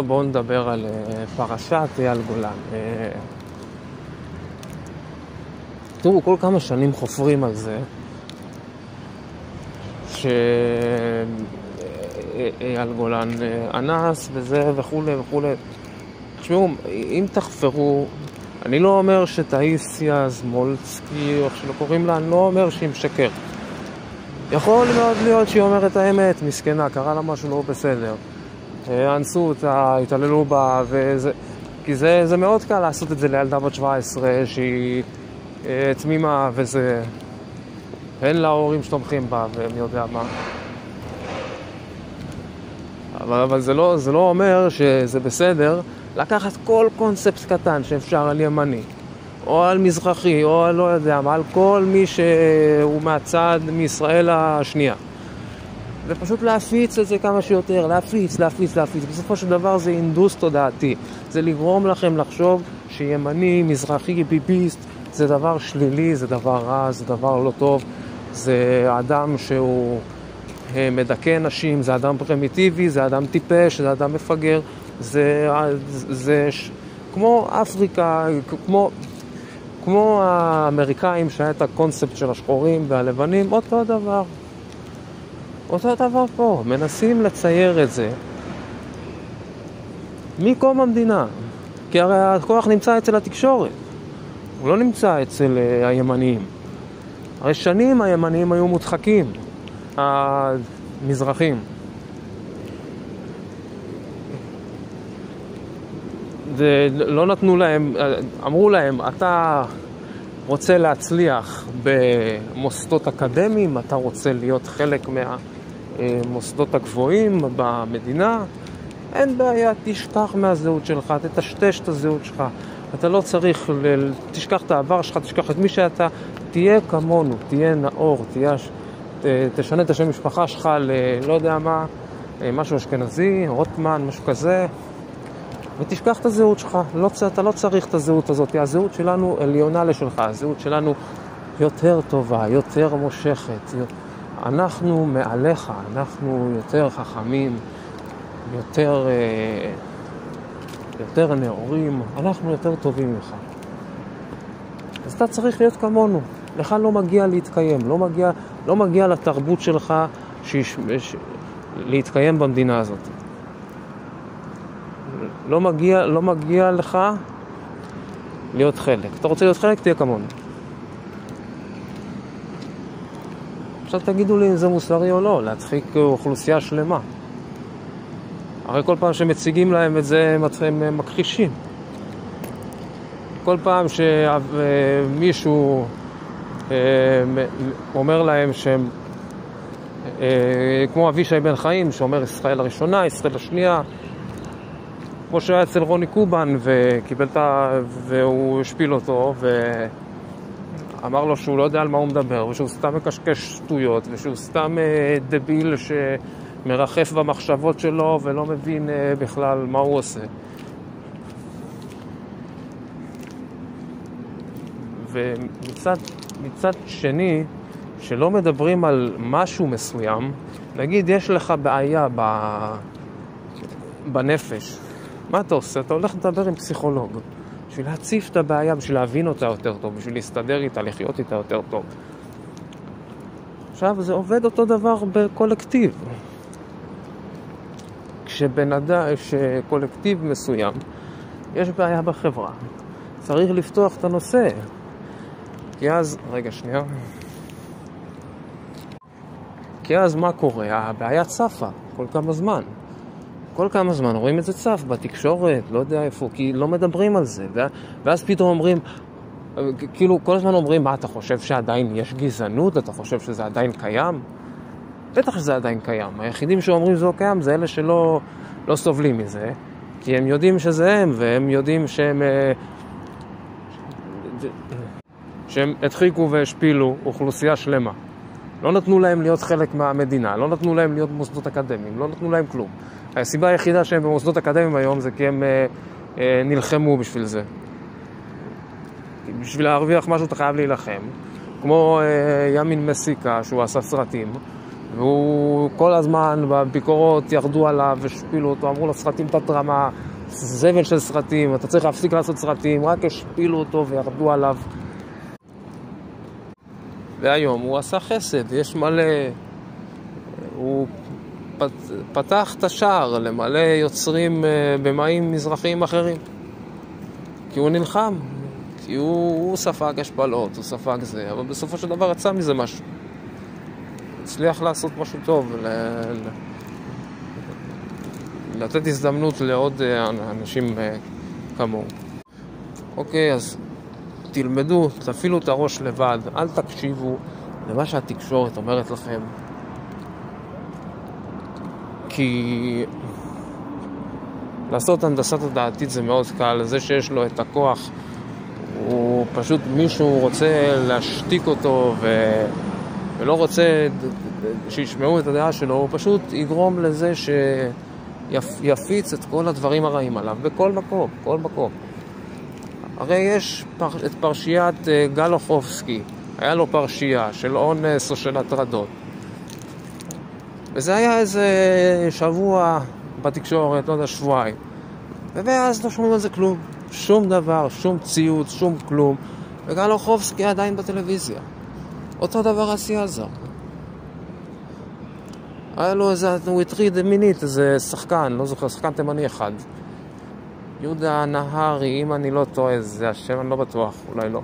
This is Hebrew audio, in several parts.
בואו נדבר על פרשת אייל גולן. תראו, כל כמה שנים חופרים על זה שאייל גולן אנס וזה וכו' וכו'. תשמעו, אם תחפרו, אני לא אומר שטאיסיה זמולסקי, או איך שלא קוראים לה, אני לא אומר שהיא משקר. יכול מאוד להיות שהיא אומרת האמת, מסכנה, קרה לה משהו לא בסדר. אנסו אותה, התעללו בה, כי זה מאוד קל לעשות את זה לילדה בת 17 שהיא תמימה וזה... אין לה הורים שתומכים בה ומי יודע מה. אבל זה לא אומר שזה בסדר לקחת כל קונספט קטן שאפשר על ימני, או על מזרחי, או על לא יודע מה, על כל מי שהוא מהצד מישראל השנייה. ופשוט להפיץ את זה כמה שיותר, להפיץ. בסופו של דבר זה אינדוס תודעתי. זה לגרום לכם לחשוב שימני, מזרחי, ביביסט, זה דבר שלילי, זה דבר רע, זה דבר לא טוב. זה אדם שהוא מדכא נשים, זה אדם פרימיטיבי, זה אדם טיפש, זה אדם מפגר. זה כמו אפריקה, כמו האמריקאים שהיה את הקונספט של השחורים והלבנים, אותו דבר פה, מנסים לצייר את זה מקום המדינה, כי הרי הכוח נמצא אצל התקשורת, הוא לא נמצא אצל הימניים. הרי שנים הימניים היו מודחקים, המזרחים. לא נתנו להם, אמרו להם, אתה רוצה להצליח במוסדות אקדמיים, אתה רוצה להיות חלק מהמוסדות הגבוהים במדינה, אין בעיה, תשכח מהזהות שלך, תטשטש את הזהות שלך. אתה לא צריך, תשכח את העבר שלך, תשכח את מי שאתה, תהיה כמונו, תהיה נאור, תשנה את השם משפחה שלך לא יודע מה, משהו אשכנזי, רוטמן, משהו כזה, ותשכח את הזהות שלך. אתה לא צריך את הזהות הזאת, הזהות שלנו עליונה לשלך, הזהות שלנו יותר טובה, יותר מושכת. אנחנו מעליך, אנחנו יותר חכמים, יותר נאורים, אנחנו יותר טובים ממך. אז אתה צריך להיות כמונו. לך לא מגיע להתקיים, לא מגיע לתרבות שלך להתקיים במדינה הזאת. לא מגיע לך להיות חלק. אתה רוצה להיות חלק, תהיה כמונו. עכשיו תגידו לי אם זה מוסרי או לא, להצחיק אוכלוסייה שלמה. הרי כל פעם שמציגים להם את זה, הם מכחישים. כל פעם שמישהו אומר להם שהם, כמו אבישי בן חיים, שאומר ישראל הראשונה, ישראל השנייה, כמו שהיה אצל רוני קובן, והוא השפיל אותו, ואמר לו שהוא לא יודע על מה הוא מדבר, ושהוא סתם מקשקש שטויות, ושהוא סתם דביל שמרחף במחשבות שלו, ולא מבין בכלל מה הוא עושה. ומצד שני, שלא מדברים על משהו מסוים, נגיד יש לך בעיה בנפש, מה אתה עושה? אתה הולך לדבר עם פסיכולוג, בשביל להציף את הבעיה, בשביל להבין אותה יותר טוב, בשביל להסתדר איתה, לחיות איתה יותר טוב. עכשיו, זה עובד אותו דבר בקולקטיב. כשקולקטיב מסוים, יש בעיה בחברה, צריך לפתוח את הנושא. כי אז, כי אז מה קורה? הבעיה צפה כל כמה זמן רואים את זה צף בתקשורת, לא יודע איפה, כי לא מדברים על זה. ואז פתאום אומרים, כאילו כל הזמן אומרים, מה אתה חושב שעדיין יש גזענות? אתה חושב שזה עדיין קיים? בטח שזה עדיין קיים. היחידים שאומרים שזה לא קיים זה אלה שלא סובלים מזה, כי הם יודעים שזה הם, והם יודעים שהם הדחיקו והשפילו אוכלוסייה שלמה. לא נתנו להם להיות חלק מהמדינה, לא נתנו להם להיות במוסדות אקדמיים, לא נתנו להם כלום. הסיבה היחידה שהם במוסדות אקדמיים היום זה כי הם נלחמו בשביל זה. בשביל להרוויח משהו אתה חייב להילחם. כמו ימין מסיקה שהוא עשה סרטים, והוא כל הזמן בביקורות ירדו עליו והשפילו אותו, אמרו לו סרטים תת רמה, זבל של סרטים, אתה צריך להפסיק לעשות סרטים, רק השפילו אותו וירדו עליו. והיום הוא עשה חסד, יש מלא, הוא פתח את השער למלא יוצרים במאים מזרחיים אחרים, כי הוא נלחם, כי הוא ספג השפלות, הוא ספג זה, אבל בסופו של דבר יצא מזה משהו, הצליח לעשות משהו טוב, לתת הזדמנות לעוד אנשים כמוהו. אוקיי, אז תלמדו, תפעילו את הראש לבד, אל תקשיבו למה שהתקשורת אומרת לכם, כי לעשות הנדסת תודעתית זה מאוד קל. זה שיש לו את הכוח, הוא פשוט מישהו רוצה להשתיק אותו ולא רוצה שישמעו את הדעה שלו, הוא פשוט יגרום לזה שיפיץ את כל הדברים הרעים עליו בכל מקום, כל מקום. הרי יש את פרשיית גלוחובסקי, היה לו פרשייה של אונס או של הטרדות, וזה היה איזה שבוע בתקשורת, לא יודע, שבועיים, ואז לא שומעים על זה כלום, שום דבר, שום ציוץ, שום כלום, וגלוחובסקי עדיין בטלוויזיה. אותו דבר עשי עזר, היה לו איזה, הוא הטריד מינית איזה שחקן, לא זוכר, שחקן תימני אחד, יהודה נהרי, אם אני לא טועה, זה השם, אני לא בטוח, אולי לא.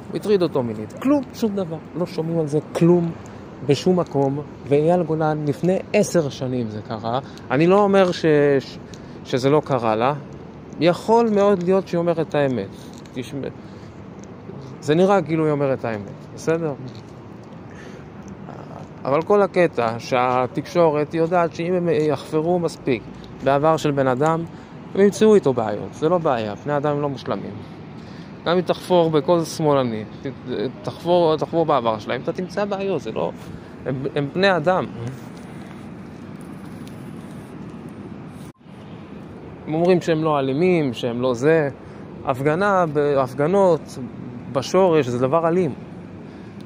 הוא הטריד אותו מינית, כלום, שום דבר, לא שומעים על זה כלום בשום מקום. ואייל גולן לפני 10 שנים זה קרה, אני לא אומר שזה לא קרה לה, יכול מאוד להיות שהיא אומרת את האמת, זה נראה כאילו היא אומרת את האמת, בסדר? אבל כל הקטע שהתקשורת יודעת שאם הם יחפרו מספיק בעבר של בן אדם, הם ימצאו איתו בעיות, זה לא בעיה, בני אדם לא מושלמים. גם אם תחפור בכל שמאלני, תחפור בעבר שלהם, אתה תמצא בעיות, זה לא, הם בני אדם. הם אומרים שהם לא אלימים, שהם לא זה. הפגנות בשורש זה דבר אלים.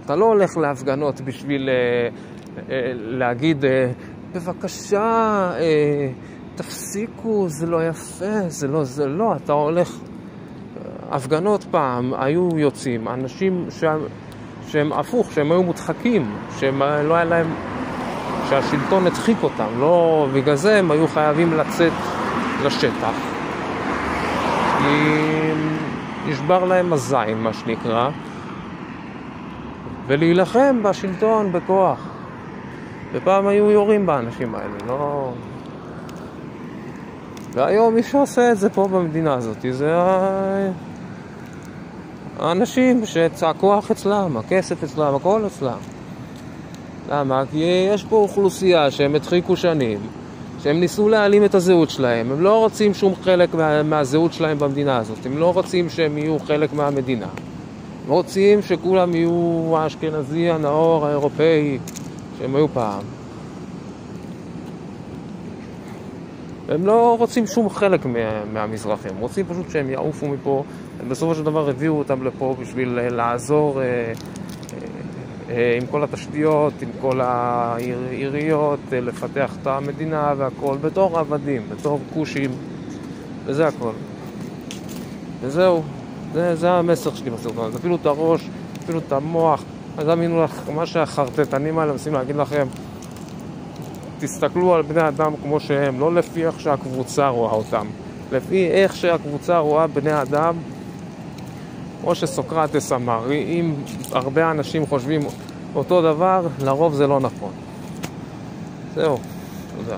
אתה לא הולך להפגנות בשביל להגיד בבקשה תפסיקו, זה לא יפה, זה לא, אתה הולך. הפגנות פעם היו יוצאים אנשים שהם הפוך, שהם היו מודחקים, שהם לא היה להם, שהשלטון הדחיק אותם, לא, בגלל זה הם היו חייבים לצאת לשטח, כי נשבר להם הזין, מה שנקרא, ולהילחם בשלטון בכוח. ופעם היו יורים באנשים האלה, לא... והיום מי שעושה את זה פה במדינה הזאת, זה האנשים שהכוח אצלם, הכסף אצלם, הכל אצלם. למה? כי יש פה אוכלוסייה שהם הדחיקו שנים, שהם ניסו להעלים את הזהות שלהם, הם לא רוצים שום חלק מהזהות שלהם במדינה הזאת, הם לא רוצים שהם יהיו חלק מהמדינה, הם רוצים שכולם יהיו האשכנזי, הנאור, האירופאי, שהם היו פעם. הם לא רוצים שום חלק מהמזרחים, הם רוצים פשוט שהם יעופו מפה. הם בסופו של דבר הביאו אותם לפה בשביל לעזור עם כל התשתיות, עם כל העיריות, לפתח את המדינה והכל, בתור עבדים, בתור קושים, וזה הכל. וזהו, זה המסר שלי בסרטון. אפילו את הראש, אפילו את המוח, אז אמינו לך, מה שהחרטטנים האלה מנסים להגיד לכם, תסתכלו על בני אדם כמו שהם, לא לפי איך שהקבוצה רואה אותם, לפי איך שהקבוצה רואה בני אדם, כמו שסוקרטס אמר, אם הרבה אנשים חושבים אותו דבר, לרוב זה לא נכון. זהו, תודה.